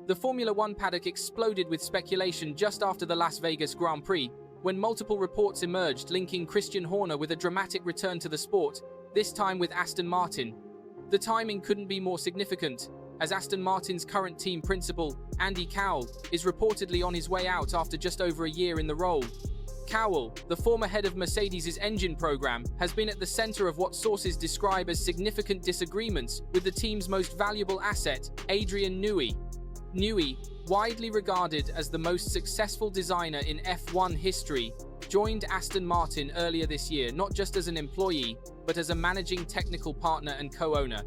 The Formula One paddock exploded with speculation just after the Las Vegas Grand Prix, when multiple reports emerged linking Christian Horner with a dramatic return to the sport, this time with Aston Martin. The timing couldn't be more significant, as Aston Martin's current team principal, Andy Cowell, is reportedly on his way out after just over a year in the role. Cowell, the former head of Mercedes' engine program, has been at the center of what sources describe as significant disagreements with the team's most valuable asset, Adrian Newey. Newey, widely regarded as the most successful designer in F1 history, joined Aston Martin earlier this year not just as an employee, but as a managing technical partner and co-owner.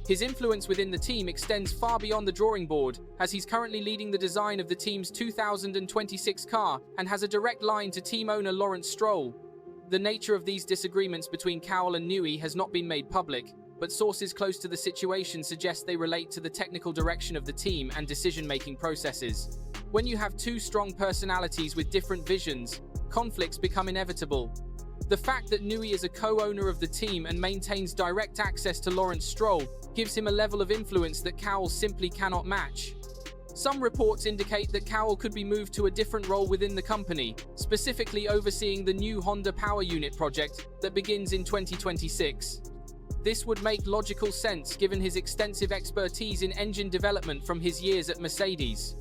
His influence within the team extends far beyond the drawing board, as he's currently leading the design of the team's 2026 car and has a direct line to team owner Lawrence Stroll. The nature of these disagreements between Cowell and Newey has not been made public, but sources close to the situation suggest they relate to the technical direction of the team and decision-making processes. When you have two strong personalities with different visions, conflicts become inevitable. The fact that Newey is a co-owner of the team and maintains direct access to Lawrence Stroll gives him a level of influence that Cowell simply cannot match. Some reports indicate that Cowell could be moved to a different role within the company, specifically overseeing the new Honda Power Unit project that begins in 2026. This would make logical sense given his extensive expertise in engine development from his years at Mercedes.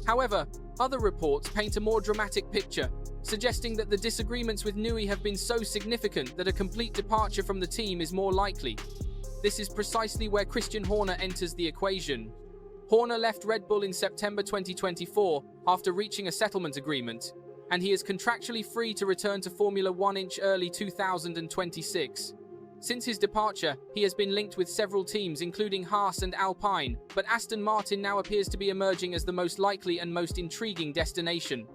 However, other reports paint a more dramatic picture, suggesting that the disagreements with Newey have been so significant that a complete departure from the team is more likely. This is precisely where Christian Horner enters the equation. Horner left Red Bull in September 2024 after reaching a settlement agreement, and he is contractually free to return to Formula One in early 2026. Since his departure, he has been linked with several teams including Haas and Alpine, but Aston Martin now appears to be emerging as the most likely and most intriguing destination.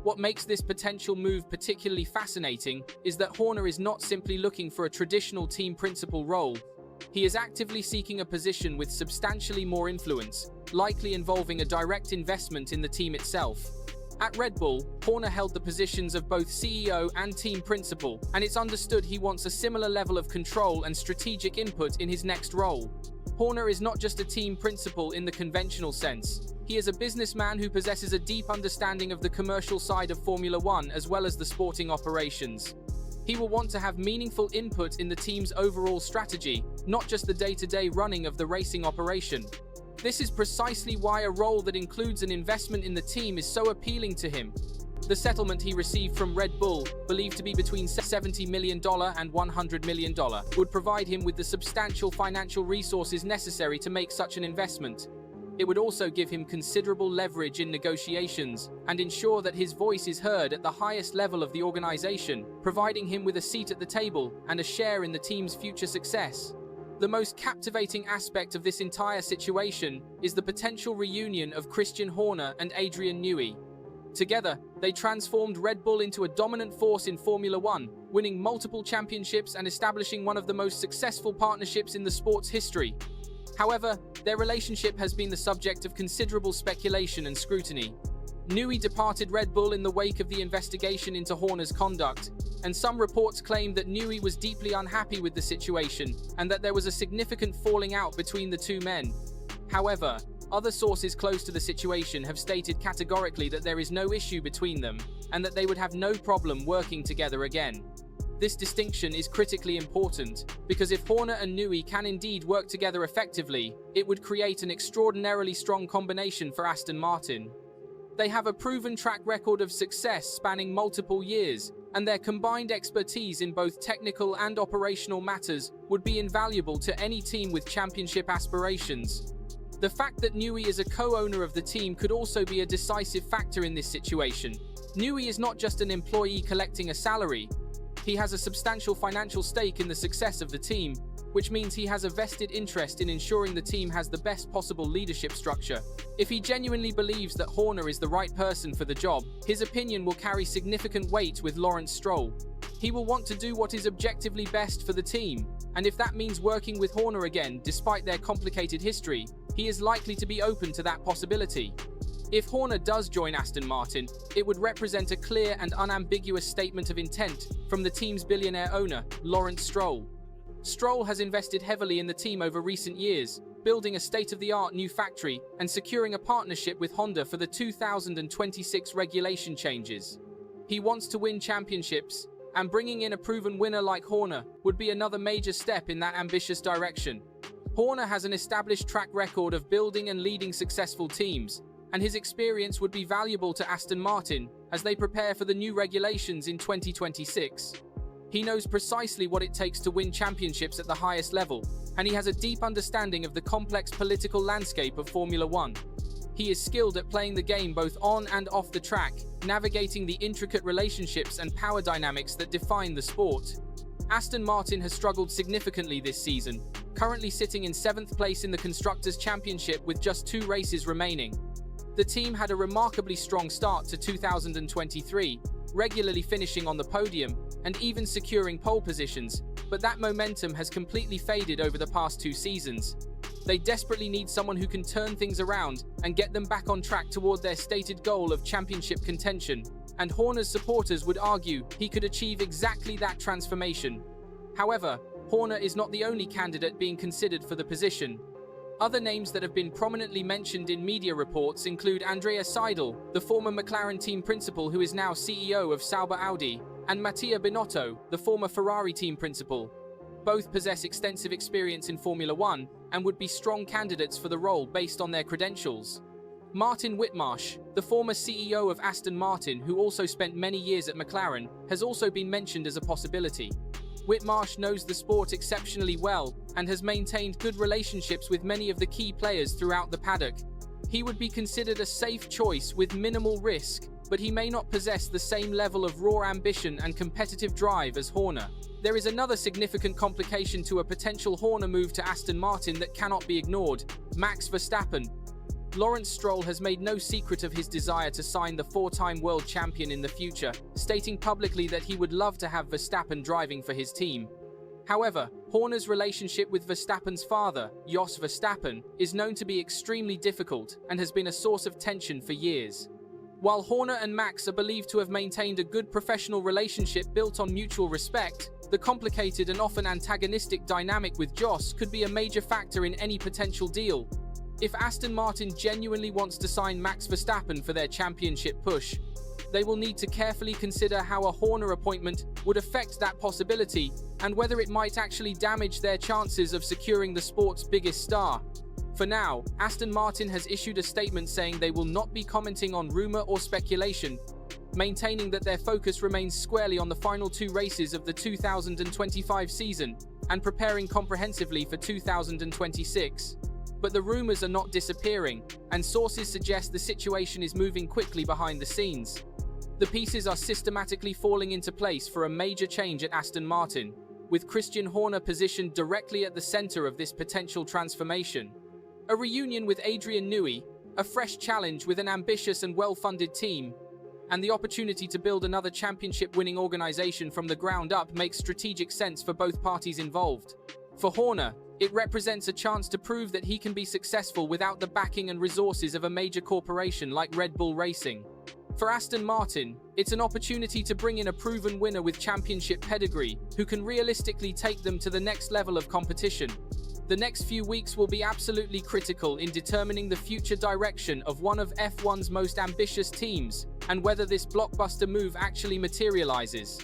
What makes this potential move particularly fascinating is that Horner is not simply looking for a traditional team principal role. He is actively seeking a position with substantially more influence, likely involving a direct investment in the team itself. At Red Bull, Horner held the positions of both CEO and team principal, and it's understood he wants a similar level of control and strategic input in his next role. Horner is not just a team principal in the conventional sense. He is a businessman who possesses a deep understanding of the commercial side of Formula One as well as the sporting operations. He will want to have meaningful input in the team's overall strategy, not just the day-to-day running of the racing operation. This is precisely why a role that includes an investment in the team is so appealing to him. The settlement he received from Red Bull, believed to be between $70 million and $100 million, would provide him with the substantial financial resources necessary to make such an investment. It would also give him considerable leverage in negotiations and ensure that his voice is heard at the highest level of the organization, providing him with a seat at the table and a share in the team's future success. The most captivating aspect of this entire situation is the potential reunion of Christian Horner and Adrian Newey. Together, they transformed Red Bull into a dominant force in Formula One, winning multiple championships and establishing one of the most successful partnerships in the sport's history. However, their relationship has been the subject of considerable speculation and scrutiny. Newey departed Red Bull in the wake of the investigation into Horner's conduct, and some reports claim that Newey was deeply unhappy with the situation and that there was a significant falling out between the two men. However, other sources close to the situation have stated categorically that there is no issue between them and that they would have no problem working together again. This distinction is critically important because if Horner and Newey can indeed work together effectively, it would create an extraordinarily strong combination for Aston Martin. They have a proven track record of success spanning multiple years, and their combined expertise in both technical and operational matters would be invaluable to any team with championship aspirations. The fact that Newey is a co-owner of the team could also be a decisive factor in this situation. Newey is not just an employee collecting a salary. He has a substantial financial stake in the success of the team, which means he has a vested interest in ensuring the team has the best possible leadership structure. If he genuinely believes that Horner is the right person for the job, his opinion will carry significant weight with Lawrence Stroll. He will want to do what is objectively best for the team, and if that means working with Horner again despite their complicated history, he is likely to be open to that possibility. If Horner does join Aston Martin, it would represent a clear and unambiguous statement of intent from the team's billionaire owner, Lawrence Stroll. Stroll has invested heavily in the team over recent years, building a state-of-the-art new factory, and securing a partnership with Honda for the 2026 regulation changes. He wants to win championships, and bringing in a proven winner like Horner would be another major step in that ambitious direction. Horner has an established track record of building and leading successful teams, and his experience would be valuable to Aston Martin as they prepare for the new regulations in 2026. He knows precisely what it takes to win championships at the highest level, and he has a deep understanding of the complex political landscape of Formula One. He is skilled at playing the game both on and off the track, navigating the intricate relationships and power dynamics that define the sport. Aston Martin has struggled significantly this season, currently sitting in 7th place in the Constructors' Championship with just 2 races remaining. The team had a remarkably strong start to 2023, regularly finishing on the podium and even securing pole positions, but that momentum has completely faded over the past 2 seasons. They desperately need someone who can turn things around and get them back on track toward their stated goal of championship contention, and Horner's supporters would argue he could achieve exactly that transformation. However, Horner is not the only candidate being considered for the position. Other names that have been prominently mentioned in media reports include Andrea Seidel, the former McLaren team principal who is now CEO of Sauber Audi, and Mattia Binotto, the former Ferrari team principal. Both possess extensive experience in Formula One and would be strong candidates for the role based on their credentials. Martin Whitmarsh, the former CEO of Aston Martin who also spent many years at McLaren, has also been mentioned as a possibility. Whitmarsh knows the sport exceptionally well and has maintained good relationships with many of the key players throughout the paddock. He would be considered a safe choice with minimal risk, but he may not possess the same level of raw ambition and competitive drive as Horner. There is another significant complication to a potential Horner move to Aston Martin that cannot be ignored: Max Verstappen. Lawrence Stroll has made no secret of his desire to sign the 4-time world champion in the future, stating publicly that he would love to have Verstappen driving for his team. However, Horner's relationship with Verstappen's father, Jos Verstappen, is known to be extremely difficult and has been a source of tension for years. While Horner and Max are believed to have maintained a good professional relationship built on mutual respect, the complicated and often antagonistic dynamic with Jos could be a major factor in any potential deal. If Aston Martin genuinely wants to sign Max Verstappen for their championship push, they will need to carefully consider how a Horner appointment would affect that possibility and whether it might actually damage their chances of securing the sport's biggest star. For now, Aston Martin has issued a statement saying they will not be commenting on rumor or speculation, maintaining that their focus remains squarely on the final 2 races of the 2025 season and preparing comprehensively for 2026. But the rumors are not disappearing, and sources suggest the situation is moving quickly behind the scenes. The pieces are systematically falling into place for a major change at Aston Martin, with Christian Horner positioned directly at the center of this potential transformation. A reunion with Adrian Newey, a fresh challenge with an ambitious and well-funded team, and the opportunity to build another championship-winning organization from the ground up makes strategic sense for both parties involved. For Horner, it represents a chance to prove that he can be successful without the backing and resources of a major corporation like Red Bull Racing. For Aston Martin, it's an opportunity to bring in a proven winner with championship pedigree who can realistically take them to the next level of competition. The next few weeks will be absolutely critical in determining the future direction of one of F1's most ambitious teams and whether this blockbuster move actually materializes.